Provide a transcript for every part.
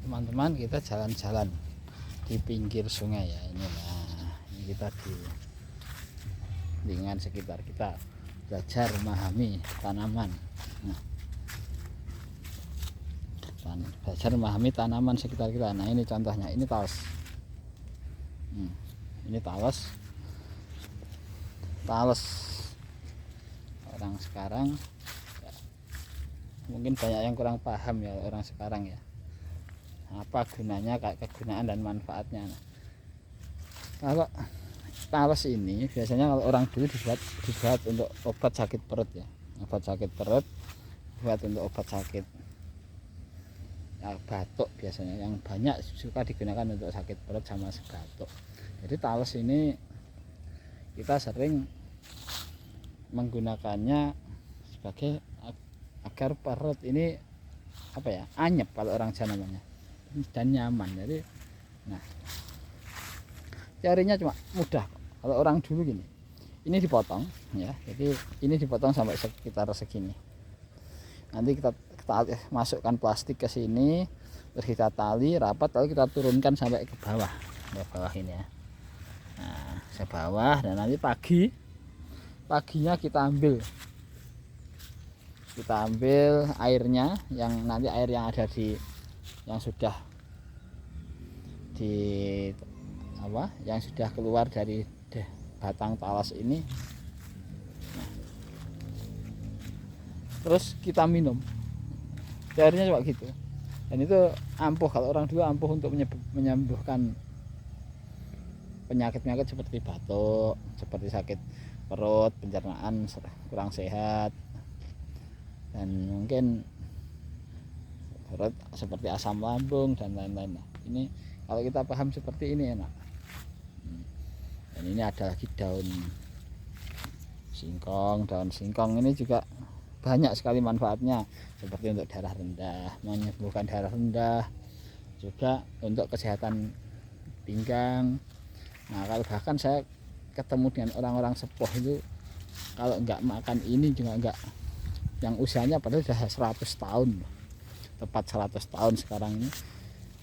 teman-teman, kita jalan-jalan di pinggir sungai ya ini. Nah, ini kita di lingkungan sekitar, kita belajar memahami tanaman. Nah, belajar memahami tanaman sekitar kita. Nah, ini contohnya, ini talas. Ini talas orang sekarang ya, mungkin banyak yang kurang paham ya orang sekarang ya, apa gunanya, kegunaan dan manfaatnya. Nah, kalau talas ini biasanya kalau orang dulu dibuat untuk obat sakit perut ya, buat untuk obat sakit ya, batuk biasanya yang banyak suka digunakan untuk sakit perut sama batuk. Jadi talas ini kita sering menggunakannya sebagai agar perut ini apa ya, anyep kalau orang Jawa namanya, dan nyaman. Jadi nah, carinya cuma mudah. Kalau orang dulu gini, ini dipotong ya, jadi ini dipotong sampai sekitar segini. Nanti kita masukkan plastik ke sini, terus kita tali rapat, lalu kita turunkan sampai ke bawah ini ya. Nah, ke bawah, dan nanti paginya kita ambil airnya, yang nanti air yang ada di yang sudah keluar dari batang talas ini. Nah, terus kita minum airnya coba gitu, dan itu ampuh. Kalau orang dulu ampuh untuk menyembuhkan penyakit seperti batuk, seperti sakit perut, pencernaan kurang sehat, dan mungkin perut seperti asam lambung dan lain-lain. Ini kalau kita paham seperti ini enak. Dan ini ada lagi daun singkong ini juga banyak sekali manfaatnya, seperti untuk darah rendah, menyembuhkan darah rendah, juga untuk kesehatan pinggang. Nah, kalau bahkan saya ketemu dengan orang-orang sepuh itu, kalau nggak makan ini juga nggak, yang usianya padahal sudah 100 tahun, tepat 100 tahun sekarang ini,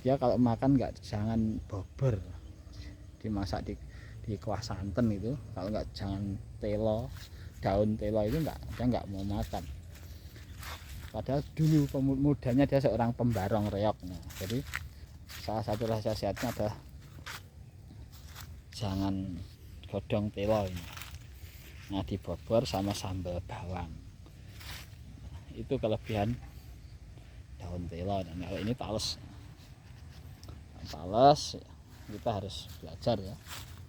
dia kalau makan jangan bobor, dimasak di kuah santan itu, kalau nggak jangan daun telo itu dia nggak mau makan. Padahal dulu mudanya dia seorang pembarong reok. Nah, jadi salah satu rahasia sehatnya adalah jangan godong telo ini. Nah, dibobor sama sambal bawang. Nah, itu kelebihan daun telo. Dan kalau ini talas, kita harus belajar ya,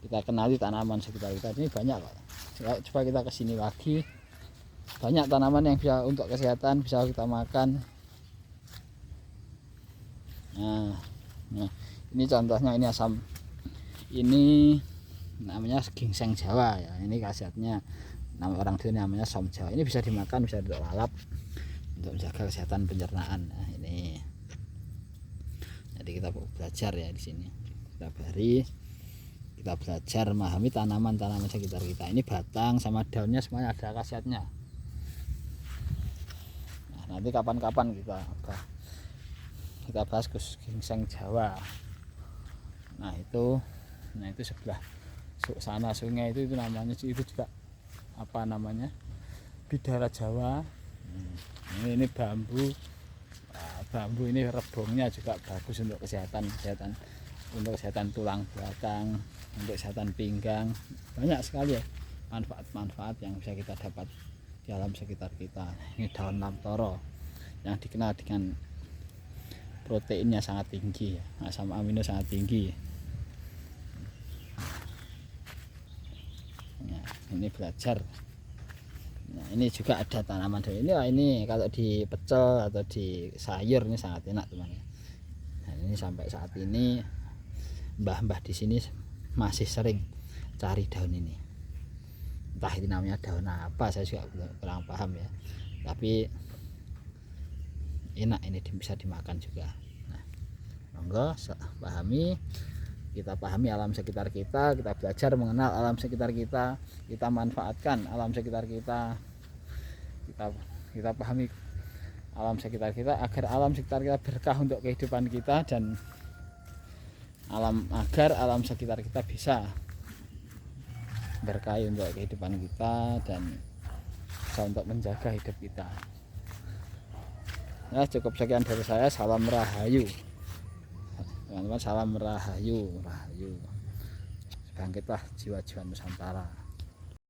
kita kenali tanaman sekitar kita. Ini banyak kok. Coba kita kesini lagi, banyak tanaman yang bisa untuk kesehatan, bisa kita makan. Nah, ini contohnya, ini ini namanya gingseng Jawa ya. Ini khasiatnya, nama orang dulu namanya som Jawa. Ini bisa dimakan, bisa untuk lalap, untuk menjaga kesehatan pencernaan. Nah, ini jadi kita belajar ya di sini, kita belajar memahami tanaman sekitar kita. Ini batang sama daunnya semuanya ada khasiatnya. Nah, nanti kapan-kapan kita bahas gingseng Jawa. Nah, itu sebelah sana sungai itu namanya, itu juga apa namanya, bidara Jawa. Ini bambu. Nah, bambu ini rebungnya juga bagus untuk kesehatan, untuk kesehatan tulang belakang, untuk kesehatan pinggang. Banyak sekali ya manfaat yang bisa kita dapat di alam sekitar kita. Ini daun lamtoro yang dikenal dengan proteinnya sangat tinggi ya, asam amino sangat tinggi. Nah, ini belajar. Nah, ini juga ada tanaman ini kalau di pecel atau di sayur ini sangat enak teman. Nah, ini sampai saat ini mbah-mbah di sini masih sering cari daun ini. Entah itu namanya daun apa, saya juga kurang paham ya. Tapi enak, ini bisa dimakan juga. Nah, monggo kita pahami alam sekitar kita belajar mengenal alam sekitar kita manfaatkan alam sekitar kita pahami alam sekitar kita, agar alam sekitar kita berkah untuk kehidupan kita, dan agar alam sekitar kita bisa berkah untuk kehidupan kita dan bisa untuk menjaga hidup kita. Ya, cukup sekian dari saya. Salam Rahayu teman-teman, salam Rahayu. Bangkitlah jiwa-jiwa Nusantara.